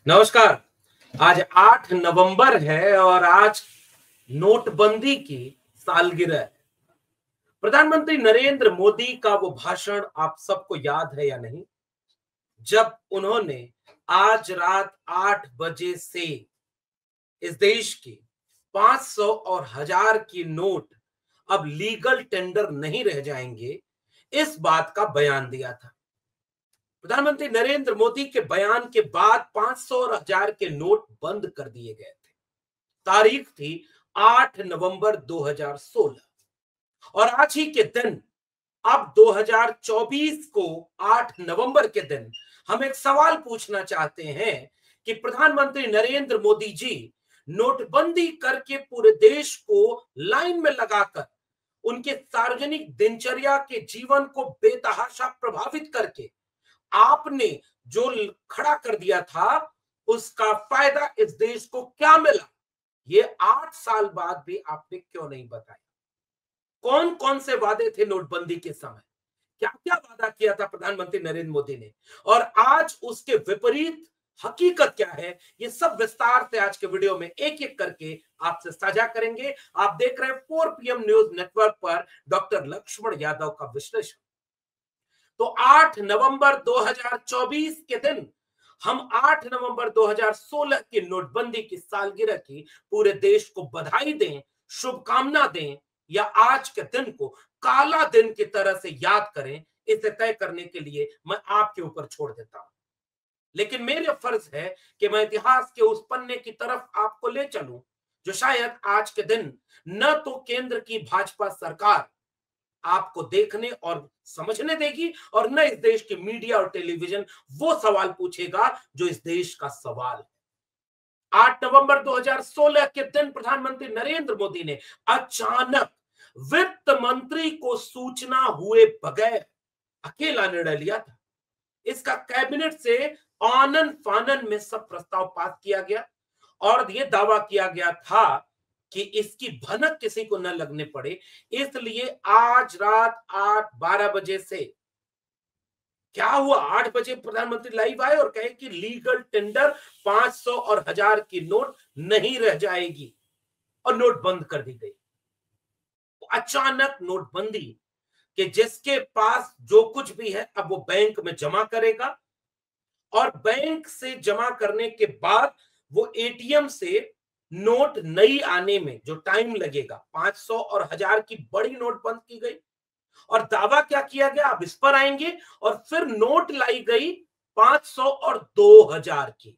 नमस्कार। आज 8 नवंबर है और आज नोटबंदी की सालगिरह है। प्रधानमंत्री नरेंद्र मोदी का वो भाषण आप सबको याद है या नहीं, जब उन्होंने आज रात 8 बजे से इस देश के 500 और 1000 की नोट अब लीगल टेंडर नहीं रह जाएंगे, इस बात का बयान दिया था। प्रधानमंत्री नरेंद्र मोदी के बयान के बाद 500 और 1000 के नोट बंद कर दिए गए थे। तारीख थी 8 नवंबर 2016 और आज ही के दिन, अब 2024 को 8 नवंबर के दिन हम एक सवाल पूछना चाहते हैं कि प्रधानमंत्री नरेंद्र मोदी जी नोटबंदी करके पूरे देश को लाइन में लगाकर उनके सार्वजनिक दिनचर्या के जीवन को बेतहाशा प्रभावित करके आपने जो खड़ा कर दिया था, उसका फायदा इस देश को क्या मिला, ये 8 साल बाद भी आपने क्यों नहीं बताया? कौन कौन से वादे थे नोटबंदी के समय? क्या क्या वादा किया था प्रधानमंत्री नरेंद्र मोदी ने, और आज उसके विपरीत हकीकत क्या है? ये सब विस्तार से आज के वीडियो में एक एक करके आपसे साझा करेंगे। आप देख रहे हैं 4 PM न्यूज नेटवर्क पर डॉक्टर लक्ष्मण यादव का विश्लेषण। तो 8 नवंबर 2024 के दिन हम 8 नवंबर 2016 की नोटबंदी की सालगिरह की पूरे देश को बधाई दें, शुभकामना दें, या आज के दिन को काला दिन की तरह से याद करें, इसे तय करने के लिए मैं आपके ऊपर छोड़ देता हूं। लेकिन मेरा फर्ज है कि मैं इतिहास के उस पन्ने की तरफ आपको ले चलूं जो शायद आज के दिन न तो केंद्र की भाजपा सरकार आपको देखने और समझने देगी, और न इस देश की मीडिया और टेलीविजन वो सवाल पूछेगा जो इस देश का सवाल है। 8 नवंबर 2016 के दिन प्रधानमंत्री नरेंद्र मोदी ने अचानक वित्त मंत्री को सूचना हुए बगैर अकेला निर्णय लिया था। इसका कैबिनेट से आनन फानन में सब प्रस्ताव पास किया गया और यह दावा किया गया था कि इसकी भनक किसी को न लगने पड़े, इसलिए आज रात 8-12 बजे से क्या हुआ, 8 बजे प्रधानमंत्री लाइव आए और कहे कि लीगल टेंडर 500 और 1000 की नोट नहीं रह जाएगी, और नोट बंद कर दी गई। अचानक नोटबंदी कि जिसके पास जो कुछ भी है अब वो बैंक में जमा करेगा, और बैंक से जमा करने के बाद वो एटीएम से नोट नई आने में जो टाइम लगेगा, 500 और 1000 की बड़ी नोट बंद की गई, और दावा क्या किया गया अब इस पर आएंगे, और फिर नोट लाई गई 500 और 2000 की।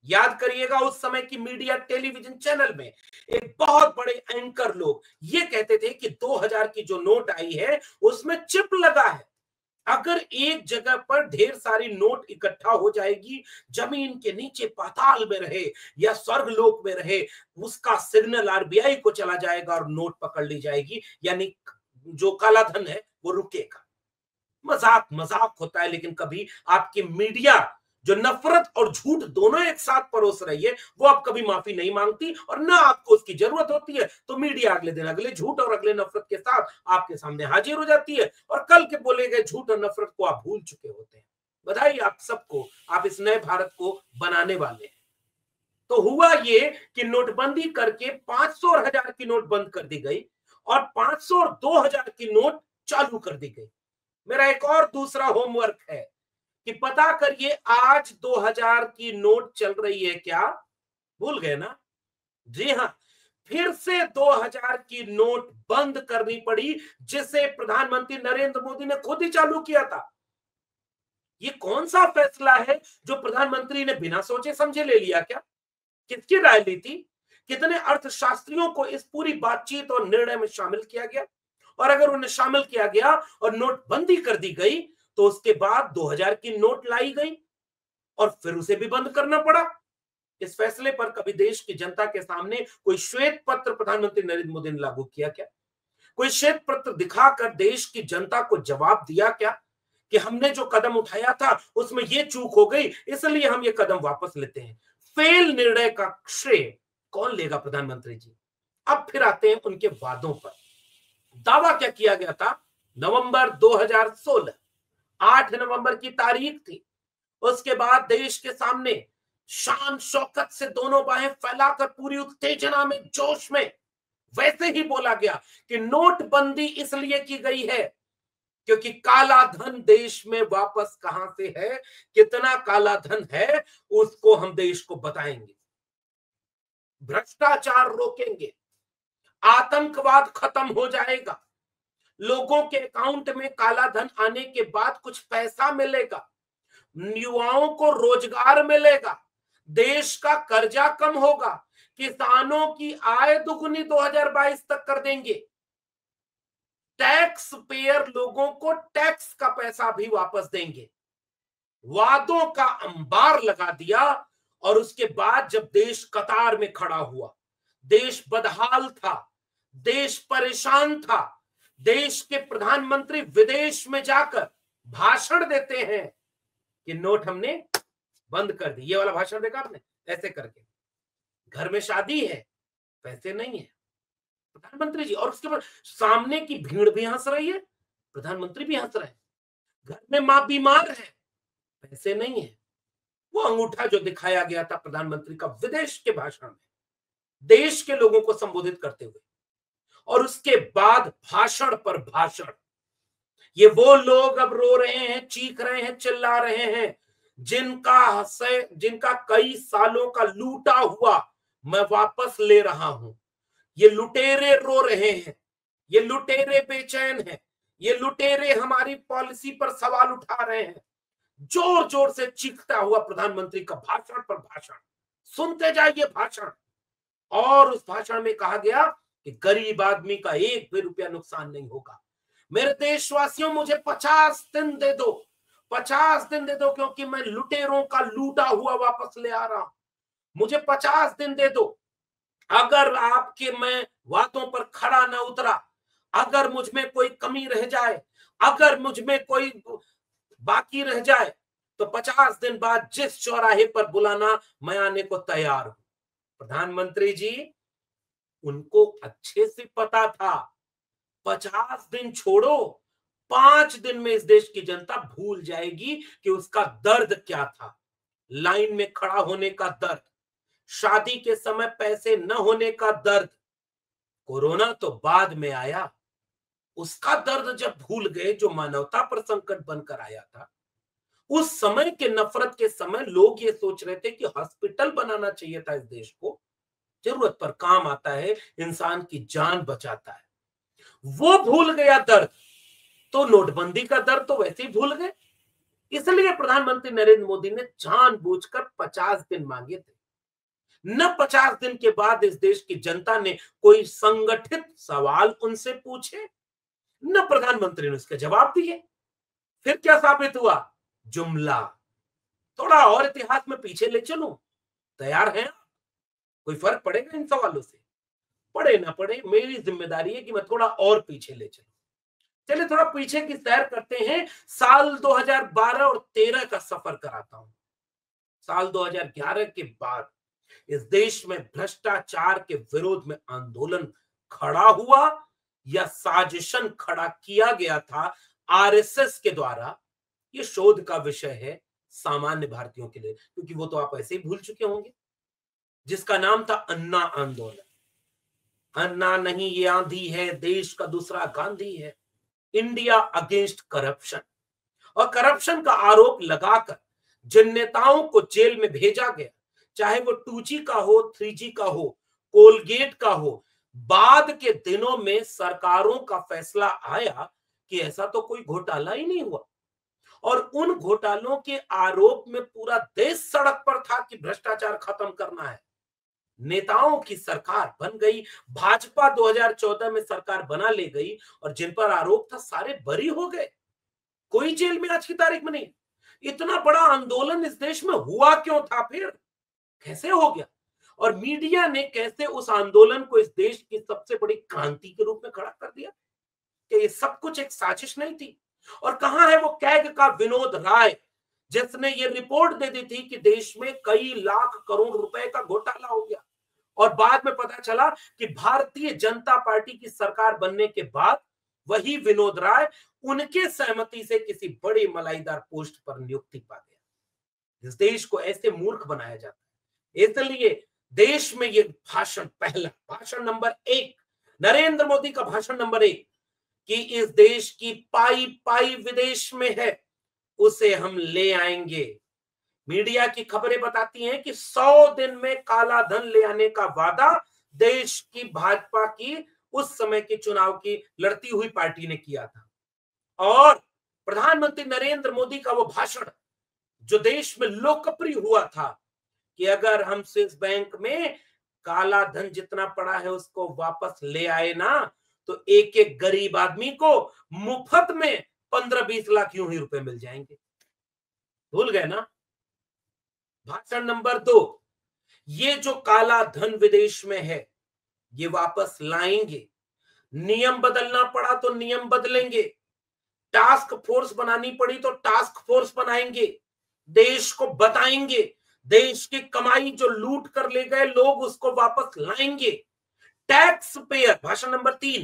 याद करिएगा उस समय की मीडिया टेलीविजन चैनल में एक बहुत बड़े एंकर लोग ये कहते थे कि 2000 की जो नोट आई है उसमें चिप लगा है, अगर एक जगह पर ढेर सारी नोट इकट्ठा हो जाएगी, जमीन के नीचे पाताल में रहे या स्वर्गलोक में रहे, उसका सिग्नल आरबीआई को चला जाएगा और नोट पकड़ ली जाएगी, यानी जो काला धन है वो रुकेगा। मजाक मजाक होता है, लेकिन कभी आपकी मीडिया जो नफरत और झूठ दोनों एक साथ परोस रही है, वो अब कभी माफी नहीं मांगती, और ना आपको उसकी जरूरत होती है तो मीडिया अगले दिन अगले झूठ और अगले नफरत के साथ आपके सामने हाजिर हो जाती है, और कल के बोले गए झूठ और नफरत को आप भूल चुके होते हैं। बधाई आप सबको, आप इस नए भारत को बनाने वाले हैं। तो हुआ ये कि नोटबंदी करके 500 और 1000 की नोट बंद कर दी गई, और 500 और 2000 की नोट चालू कर दी गई। मेरा एक और दूसरा होमवर्क है कि पता करिए आज 2000 की नोट चल रही है क्या? भूल गए ना? जी हां, फिर से 2000 की नोट बंद करनी पड़ी, जिसे प्रधानमंत्री नरेंद्र मोदी ने खुद ही चालू किया था। ये कौन सा फैसला है जो प्रधानमंत्री ने बिना सोचे समझे ले लिया क्या? किसकी राय ली थी? कितने अर्थशास्त्रियों को इस पूरी बातचीत और निर्णय में शामिल किया गया? और अगर उन्हें शामिल किया गया और नोटबंदी कर दी गई, तो उसके बाद 2000 की नोट लाई गई और फिर उसे भी बंद करना पड़ा। इस फैसले पर कभी देश की जनता के सामने कोई श्वेत पत्र प्रधानमंत्री नरेंद्र मोदी ने लागू किया क्या? कोई श्वेत पत्र दिखाकर देश की जनता को जवाब दिया क्या कि हमने जो कदम उठाया था उसमें यह चूक हो गई, इसलिए हम ये कदम वापस लेते हैं? फेल निर्णय का श्रेय कौन लेगा प्रधानमंत्री जी? अब फिर आते हैं उनके वादों पर। दावा क्या किया गया था? नवंबर 2016, 8 नवंबर की तारीख थी। उसके बाद देश के सामने शान शौकत से दोनों बाहें फैलाकर पूरी उत्तेजना में, जोश में वैसे ही बोला गया कि नोटबंदी इसलिए की गई है क्योंकि काला धन देश में वापस कहां से है, कितना काला धन है, उसको हम देश को बताएंगे, भ्रष्टाचार रोकेंगे, आतंकवाद खत्म हो जाएगा, लोगों के अकाउंट में काला धन आने के बाद कुछ पैसा मिलेगा, युवाओं को रोजगार मिलेगा, देश का कर्जा कम होगा, किसानों की आय दुगुनी 2022 तक कर देंगे, टैक्स पेयर लोगों को टैक्स का पैसा भी वापस देंगे। वादों का अंबार लगा दिया और उसके बाद जब देश कतार में खड़ा हुआ, देश बदहाल था, देश परेशान था, देश के प्रधानमंत्री विदेश में जाकर भाषण देते हैं कि नोट हमने बंद कर दी। ये वाला भाषण देखा आपने, ऐसे करके, घर में शादी है, पैसे नहीं है, प्रधानमंत्री जी, और उसके बाद सामने की भीड़ भी हंस रही है, प्रधानमंत्री भी हंस रहे हैं, घर में मां बीमार है, पैसे नहीं है। वो अंगूठा जो दिखाया गया था प्रधानमंत्री का विदेश के भाषण में, देश के लोगों को संबोधित करते हुए, और उसके बाद भाषण पर भाषण। ये वो लोग अब रो रहे हैं, चीख रहे हैं, चिल्ला रहे हैं, जिनका कई सालों का लूटा हुआ मैं वापस ले रहा हूं। ये लुटेरे रो रहे हैं, ये लुटेरे बेचैन हैं, ये लुटेरे हमारी पॉलिसी पर सवाल उठा रहे हैं। जोर जोर से चीखता हुआ प्रधानमंत्री का भाषण पर भाषण, सुनते जाइए भाषण। और उस भाषण में कहा गया कि गरीब आदमी का एक भी रुपया नुकसान नहीं होगा। मेरे देशवासियों, मुझे 50 दिन दे दो, 50 दिन दे दो, क्योंकि मैं लुटेरों का लूटा हुआ वापस ले आ रहा हूं। मुझे 50 दिन दे दो। अगर आपके मैं वादों पर खड़ा ना उतरा, अगर मुझ में कोई कमी रह जाए, अगर मुझ में कोई बाकी रह जाए, तो 50 दिन बाद जिस चौराहे पर बुलाना, मैं आने को तैयार हूं। प्रधानमंत्री जी, उनको अच्छे से पता था 50 दिन छोड़ो, 5 दिन में इस देश की जनता भूल जाएगी कि उसका दर्द क्या था। लाइन में खड़ा होने का दर्द, शादी के समय पैसे न होने का दर्द, कोरोना तो बाद में आया, उसका दर्द जब भूल गए, जो मानवता पर संकट बनकर आया था। उस समय के नफरत के समय लोग ये सोच रहे थे कि हॉस्पिटल बनाना चाहिए था इस देश को, जरूरत पर काम आता है, इंसान की जान बचाता है, वो भूल गया दर्द। तो नोटबंदी का दर्द तो वैसे ही भूल गए। इसलिए प्रधानमंत्री नरेंद्र मोदी ने जानबूझकर 50 दिन मांगे थे। न 50 दिन के बाद इस देश की जनता ने कोई संगठित सवाल उनसे पूछे, न प्रधानमंत्री ने उसके जवाब दिए। फिर क्या साबित हुआ? जुमला। थोड़ा और इतिहास में पीछे ले चलूं, तैयार हैं? कोई फर्क पड़ेगा इन सवालों से? पड़े ना पड़े, मेरी जिम्मेदारी है कि मैं थोड़ा और पीछे ले चलूं। चलिए थोड़ा पीछे की सैर करते हैं। साल 2012 और 13 का सफर कराता हूं। साल 2011 के बाद इस देश में भ्रष्टाचार के विरोध में आंदोलन खड़ा हुआ या साजिशन खड़ा किया गया था आरएसएस के द्वारा, ये शोध का विषय है सामान्य भारतीयों के लिए, क्योंकि वो तो आप ऐसे ही भूल चुके होंगे, जिसका नाम था अन्ना आंदोलन। अन्ना नहीं, ये आंधी है, देश का दूसरा गांधी है। इंडिया अगेंस्ट करप्शन, और करप्शन का आरोप लगाकर जिन नेताओं को जेल में भेजा गया, चाहे वो 2G का हो, 3G का हो, कोलगेट का हो, बाद के दिनों में सरकारों का फैसला आया कि ऐसा तो कोई घोटाला ही नहीं हुआ, और उन घोटालों के आरोप में पूरा देश सड़क पर था कि भ्रष्टाचार खत्म करना है। नेताओं की सरकार बन गई, भाजपा 2014 में सरकार बना ले गई, और जिन पर आरोप था सारे बरी हो गए, कोई जेल में आज की तारीख में नहीं। इतना बड़ा आंदोलन इस देश में हुआ क्यों था? फिर कैसे हो गया? और मीडिया ने कैसे उस आंदोलन को इस देश की सबसे बड़ी क्रांति के रूप में खड़ा कर दिया कि ये सब कुछ एक साजिश नहीं थी? और कहां है वो कैग का विनोद राय, जिसने ये रिपोर्ट दे दी थी कि देश में कई लाख करोड़ रुपए का घोटाला हो गया, और बाद में पता चला कि भारतीय जनता पार्टी की सरकार बनने के बाद वही विनोद राय उनके सहमति से किसी बड़ी मलाईदार पोस्ट पर नियुक्ति पा गया। इस देश को ऐसे मूर्ख बनाया जाता है। इसलिए देश में ये भाषण, पहला भाषण नंबर 1, नरेंद्र मोदी का भाषण नंबर 1 कि इस देश की पाई पाई विदेश में है, उसे हम ले आएंगे। मीडिया की खबरें बताती हैं कि 100 दिन में काला धन ले आने का वादा देश की भाजपा की उस समय के चुनाव की लड़ती हुई पार्टी ने किया था। और प्रधानमंत्री नरेंद्र मोदी का वो भाषण जो देश में लोकप्रिय हुआ था कि अगर हम स्विस बैंक में काला धन जितना पड़ा है उसको वापस ले आए ना, तो एक एक गरीब आदमी को मुफ्त में 15-20 लाख यूं ही रुपए मिल जाएंगे। भूल गए ना? भाषण नंबर 2, ये जो काला धन विदेश में है ये वापस लाएंगे। नियम बदलना पड़ा तो नियम बदलेंगे, टास्क फोर्स बनानी पड़ी तो टास्क फोर्स बनाएंगे, देश को बताएंगे, देश की कमाई जो लूट कर ले गए लोग उसको वापस लाएंगे। टैक्स पेयर, भाषण नंबर 3,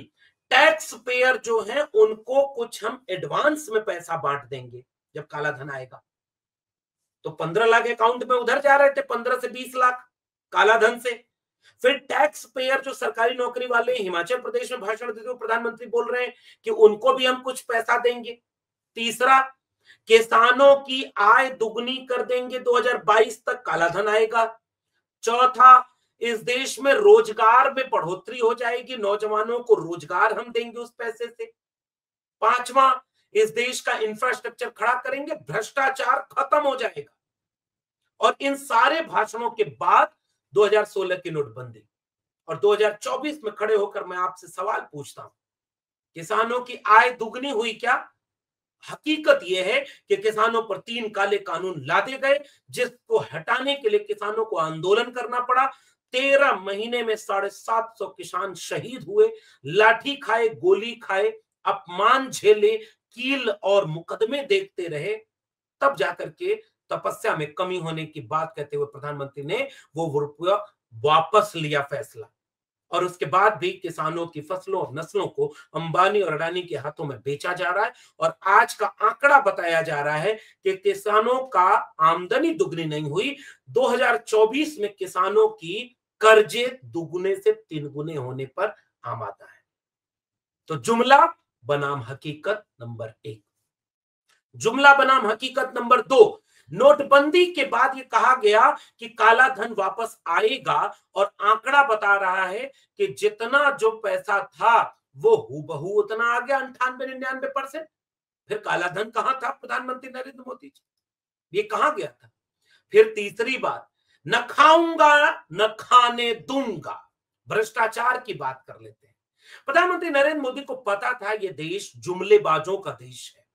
टैक्स पेयर जो है उनको कुछ हम एडवांस में पैसा बांट देंगे। जब काला धन आएगा तो 15 लाख अकाउंट में उधर जा रहे थे, 15 से 20 लाख काला धन से। फिर टैक्स पेयर जो सरकारी नौकरी वाले हिमाचल प्रदेश में भाषण देते हुए प्रधानमंत्री बोल रहे हैं कि उनको भी हम कुछ पैसा देंगे। तीसरा, किसानों की आय दुगनी कर देंगे, 2022 तक काला धन आएगा। चौथा, इस देश में रोजगार में बढ़ोतरी हो जाएगी, नौजवानों को रोजगार हम देंगे उस पैसे से। पांचवा, इस देश का इंफ्रास्ट्रक्चर खड़ा करेंगे, भ्रष्टाचार खत्म हो जाएगा। और इन सारे भाषणों के बाद 2016 की नोटबंदी और 2024 में खड़े होकर मैं आपसे सवाल पूछता हूं, किसानों की आय दुगनी हुई क्या? हकीकत यह है कि किसानों पर 3 काले कानून लादे गए जिसको हटाने के लिए किसानों को आंदोलन करना पड़ा। 13 महीने में 750 किसान शहीद हुए, लाठी खाए, गोली खाए, अपमान झेले, कील और मुकदमे देखते रहे। तब जाकर के तपस्या में कमी होने की बात कहते हुए प्रधानमंत्री ने वो रुपया वापस लिया फैसला। और उसके बाद भी किसानों की फसलों और नस्लों को अंबानी और अडानी के हाथों में बेचा जा रहा है। और आज का आंकड़ा बताया जा रहा है कि किसानों का आमदनी दुगनी नहीं हुई, 2024 में किसानों की कर्जे दुगने से 3 गुने होने पर आम आता है। तो जुमला बनाम हकीकत नंबर 1। जुमला बनाम हकीकत नंबर 2, नोटबंदी के बाद ये कहा गया कि काला धन वापस आएगा और आंकड़ा बता रहा है कि जितना जो पैसा था वो हूबहू उतना आ गया, 98-99%। फिर काला धन कहां था प्रधानमंत्री नरेंद्र मोदी जी? ये कहां गया था? फिर तीसरी बात, न खाऊंगा न खाने दूंगा, भ्रष्टाचार की बात कर लेते हैं। प्रधानमंत्री नरेंद्र मोदी को पता था ये देश जुमलेबाजों का देश है,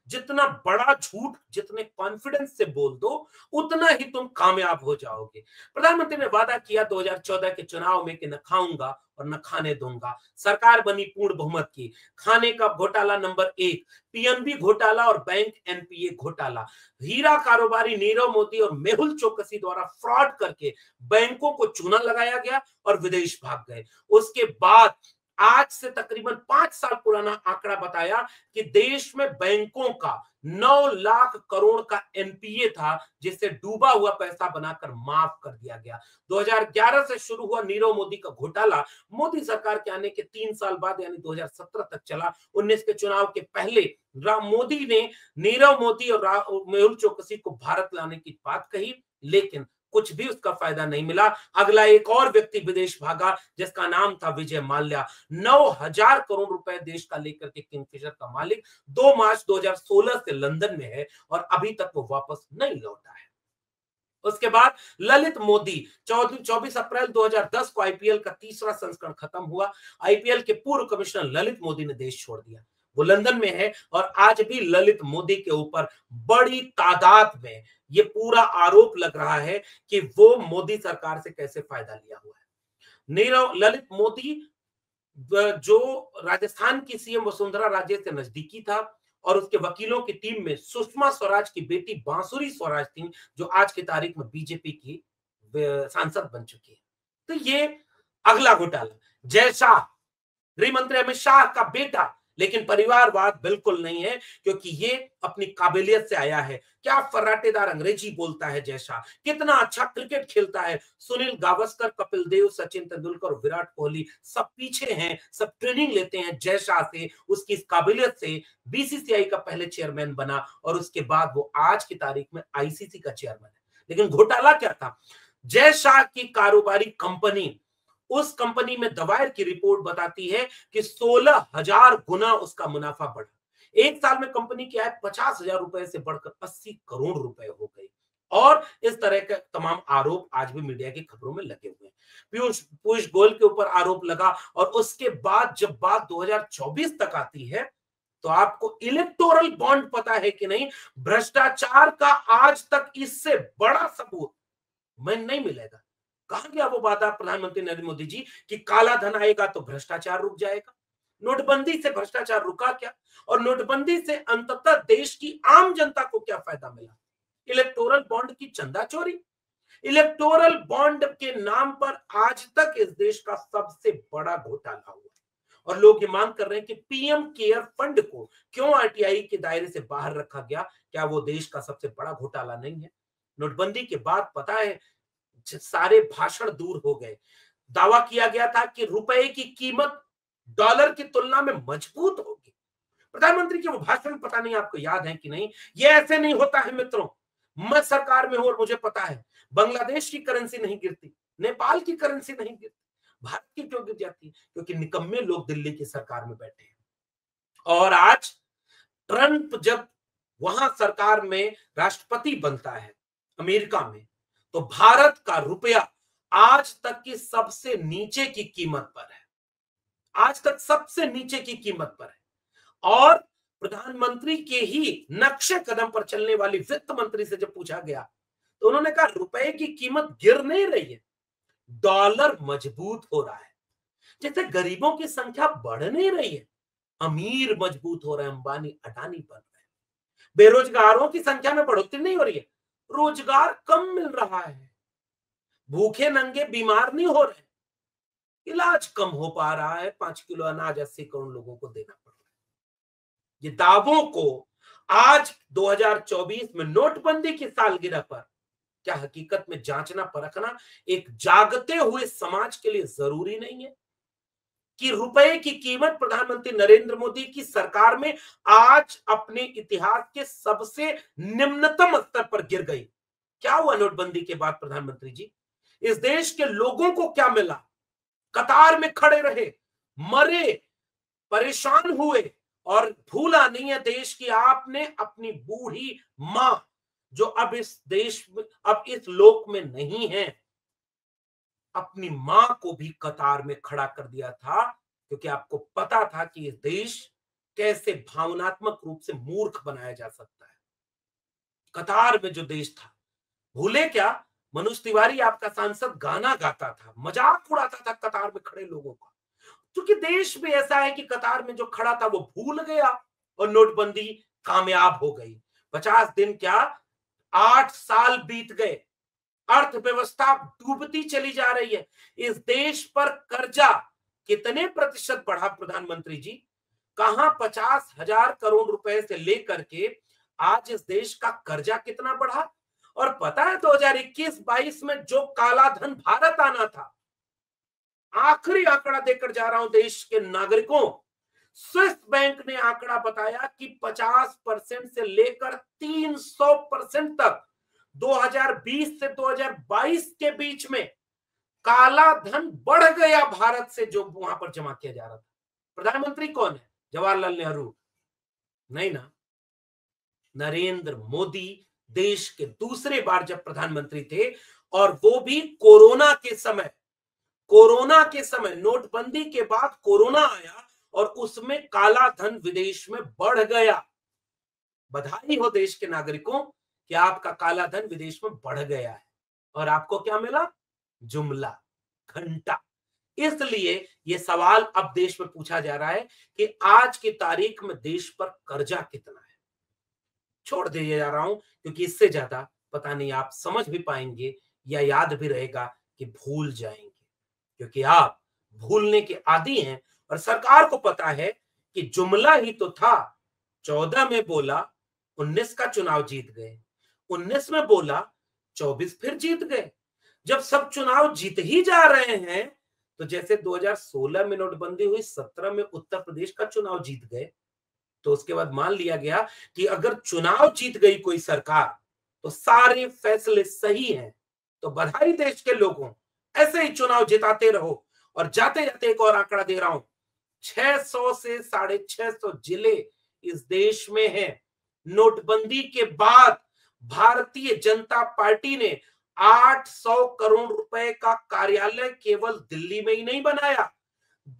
जितना बड़ा झूठ जितने कॉन्फिडेंस से बोल दो उतना ही तुम कामयाब हो जाओगे। प्रधानमंत्री ने वादा किया 2014 के चुनाव में कि न खाऊंगा और न खाने दूंगा। सरकार बनी पूर्ण बहुमत की। खाने का घोटाला नंबर 1, पीएनबी घोटाला और बैंक एनपीए घोटाला, हीरा कारोबारी नीरव मोदी और मेहुल चोकसी द्वारा फ्रॉड करके बैंकों को चूना लगाया गया और विदेश भाग गए। उसके बाद आज से तकरीबन 5 साल पुराना आंकड़ा बताया कि देश में बैंकों का 9 लाख करोड़ का एनपीए था जिसे डूबा हुआ पैसा बनाकर माफ कर दिया गया। 2011 से शुरू हुआ नीरव मोदी का घोटाला मोदी सरकार के आने के 3 साल बाद यानी 2017 तक चला। 19 के चुनाव के पहले मोदी ने नीरव मोदी और मेहुल चोकसी को भारत लाने की बात कही, लेकिन कुछ भी उसका फायदा नहीं मिला। अगला एक और व्यक्ति विदेश भागा जिसका नाम था विजय माल्या। 9,000 करोड़ रुपए देश का लेकर के किंगफिशर का मालिक 2 मार्च 2016 से लंदन में है और अभी तक वो वापस नहीं लौटा है। उसके बाद ललित मोदी, 24 अप्रैल 2010 को आईपीएल का तीसरा संस्करण खत्म हुआ। आईपीएल के पूर्व कमिश्नर ललित मोदी ने देश छोड़ दिया। वो लंदन में है और आज भी ललित मोदी के ऊपर बड़ी तादाद में ये पूरा आरोप लग रहा है कि वो मोदी सरकार से कैसे फायदा लिया हुआ है। ललित मोदी जो राजस्थान की सीएम वसुंधरा राजे से नजदीकी था और उसके वकीलों की टीम में सुषमा स्वराज की बेटी बांसुरी स्वराज थी जो आज की तारीख में बीजेपी की सांसद बन चुकी है। तो ये अगला घोटाला। जय शाह, गृह मंत्री अमित शाह का बेटा लेकिन परिवारवाद बिल्कुल नहीं है, क्योंकि ये अपनी काबिलियत से आया है। क्या फर्राटेदार अंग्रेजी बोलता है जय शाह, कितना अच्छा क्रिकेट खेलता है। सुनील गावस्कर, कपिल देव, सचिन तेंदुलकर और विराट कोहली सब पीछे हैं, सब ट्रेनिंग लेते हैं जय शाह से, उसकी इस काबिलियत से। बीसीसीआई का पहले चेयरमैन बना और उसके बाद वो आज की तारीख में आईसीसी का चेयरमैन है। लेकिन घोटाला क्या था? जय शाह की कारोबारी कंपनी, उस कंपनी में दवायर की रिपोर्ट बताती है कि 16,000 गुना उसका मुनाफा बढ़ा। एक साल में कंपनी की आय 50,000 रुपए से बढ़कर 80 करोड़ रुपए हो गई। और इस तरह के तमाम आरोप आज भी मीडिया की खबरों में लगे हुए हैं। पीयूष गोयल के ऊपर आरोप लगा और उसके बाद जब बात 2024 तक आती है, तो आपको इलेक्टोरल बॉन्ड पता है कि नहीं? भ्रष्टाचार का आज तक इससे बड़ा सबूत मैं नहीं मिलेगा। कहां गया वो वादा प्रधानमंत्री नरेंद्र मोदी जी कि काला धन आएगा तो भ्रष्टाचार रुक जाएगा? नोटबंदी से भ्रष्टाचार रुका क्या? और नोटबंदी से अंततः देश की आम जनता को क्या फायदा मिला? इलेक्टोरल बॉन्ड की चंदा चोरी। इलेक्टोरल बॉन्ड के नाम पर आज तक इस देश का सबसे बड़ा घोटाला हुआ और लोग ये मांग कर रहे हैं कि पीएम केयर फंड को क्यों आरटीआई के दायरे से बाहर रखा गया? क्या वो देश का सबसे बड़ा घोटाला नहीं है? नोटबंदी के बाद पता है सारे भाषण दूर हो गए। दावा किया गया था कि रुपए की कीमत डॉलर की तुलना में मजबूत होगी। प्रधानमंत्री के वो भाषण पता नहीं आपको याद है कि नहीं? ये ऐसे नहीं होता है मित्रों। मैं सरकार में हूं और मुझे पता है बांग्लादेश की करेंसी नहीं गिरती, नेपाल की करेंसी नहीं गिरती, भारत की क्यों गिर जाती है? क्योंकि निकम्मे लोग दिल्ली की सरकार में बैठे हैं। और आज ट्रंप जब वहां सरकार में राष्ट्रपति बनता है अमेरिका में, तो भारत का रुपया आज तक की सबसे नीचे की कीमत पर है। आज तक सबसे नीचे की कीमत पर है। और प्रधानमंत्री के ही नक्शे कदम पर चलने वाली वित्त मंत्री से जब पूछा गया, तो उन्होंने कहा रुपए की कीमत गिर नहीं रही है, डॉलर मजबूत हो रहा है। जैसे गरीबों की संख्या बढ़ नहीं रही है, अमीर मजबूत हो रहे हैं, अंबानी अडानी बन रहे हैं। बेरोजगारों की संख्या में बढ़ोतरी नहीं हो रही है, रोजगार कम मिल रहा है। भूखे नंगे बीमार नहीं हो रहे, इलाज कम हो पा रहा है। 5 किलो अनाज 80 करोड़ लोगों को देना पड़ रहा है। ये दावों को आज 2024 में नोटबंदी की सालगिरह पर क्या हकीकत में जांचना परखना एक जागते हुए समाज के लिए जरूरी नहीं है कि रुपए की कीमत प्रधानमंत्री नरेंद्र मोदी की सरकार में आज अपने इतिहास के सबसे निम्नतम स्तर पर गिर गई? क्या हुआ नोटबंदी के बाद प्रधानमंत्री जी? इस देश के लोगों को क्या मिला? कतार में खड़े रहे, मरे, परेशान हुए और भूला नहीं है देश की आपने अपनी बूढ़ी मां, जो अब इस देश में, अब इस लोक में नहीं है, अपनी मां को भी कतार में खड़ा कर दिया था, क्योंकि आपको पता था कि इस देश कैसे भावनात्मक रूप से मूर्ख बनाया जा सकता है। कतार में जो देश था, भूले क्या? मनोज तिवारी आपका सांसद गाना गाता था, मजाक उड़ाता था कतार में खड़े लोगों का। क्योंकि देश भी ऐसा है कि कतार में जो खड़ा था वो भूल गया और नोटबंदी कामयाब हो गई। 50 दिन क्या, 8 साल बीत गए, अर्थव्यवस्था डूबती चली जा रही है। इस देश पर कर्जा कितने प्रतिशत बढ़ा प्रधानमंत्री जी? कहां 50,000 करोड़ रुपए से लेकर के आज इस देश का कर्जा कितना बढ़ा? और पता है 2021-22 में जो काला धन भारत आना था, आखिरी आंकड़ा देकर जा रहा हूं देश के नागरिकों, स्विस बैंक ने आंकड़ा बताया कि 50% से लेकर 300% तक 2020 से 2022 के बीच में काला धन बढ़ गया भारत से, जो वहां पर जमा किया जा रहा था। प्रधानमंत्री कौन है? जवाहरलाल नेहरू? नहीं ना, नरेंद्र मोदी देश के दूसरे बार जब प्रधानमंत्री थे, और वो भी कोरोना के समय। कोरोना के समय, नोटबंदी के बाद कोरोना आया और उसमें काला धन विदेश में बढ़ गया। बधाई हो देश के नागरिकों कि आपका काला धन विदेश में बढ़ गया है। और आपको क्या मिला? जुमला, घंटा। इसलिए ये सवाल अब देश में पूछा जा रहा है कि आज की तारीख में देश पर कर्जा कितना है। छोड़ दिया जा रहा हूं, क्योंकि इससे ज्यादा पता नहीं आप समझ भी पाएंगे या याद भी रहेगा कि भूल जाएंगे, क्योंकि आप भूलने के आदी हैं। और सरकार को पता है कि जुमला ही तो था। 14 में बोला 19 का चुनाव जीत गए, 19 में बोला 24 फिर जीत गए। जब सब चुनाव जीत ही जा रहे हैं, तो जैसे 2016 में नोटबंदी हुई, 17 में उत्तर प्रदेश का चुनाव जीत गए, तो उसके बाद मान लिया गया कि अगर चुनाव जीत गई कोई सरकार तो सारे फैसले सही हैं। तो बधाई देश के लोगों, ऐसे ही चुनाव जिताते रहो। और जाते जाते एक और आंकड़ा दे रहा हूं, 600 से 650 जिले इस देश में हैं। नोटबंदी के बाद भारतीय जनता पार्टी ने 800 करोड़ रुपए का कार्यालय केवल दिल्ली में ही नहीं बनाया।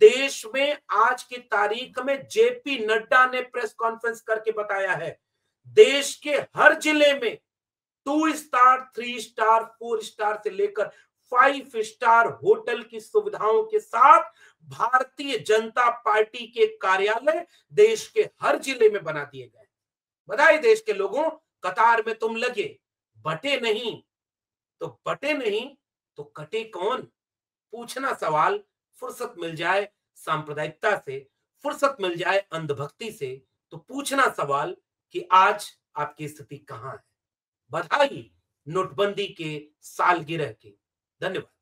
देश में आज की तारीख में जेपी नड्डा ने प्रेस कॉन्फ्रेंस करके बताया है, देश के हर जिले में 2 स्टार, 3 स्टार, 4 स्टार से लेकर 5 स्टार होटल की सुविधाओं के साथ भारतीय जनता पार्टी के कार्यालय देश के हर जिले में बना दिए गए। बधाई देश के लोगों, कतार में तुम लगे, बटे नहीं तो कटे कौन? पूछना सवाल, फुर्सत मिल जाए सांप्रदायिकता से, फुर्सत मिल जाए अंधभक्ति से, तो पूछना सवाल कि आज आपकी स्थिति कहां है। बधाई नोटबंदी के सालगिरह की। धन्यवाद।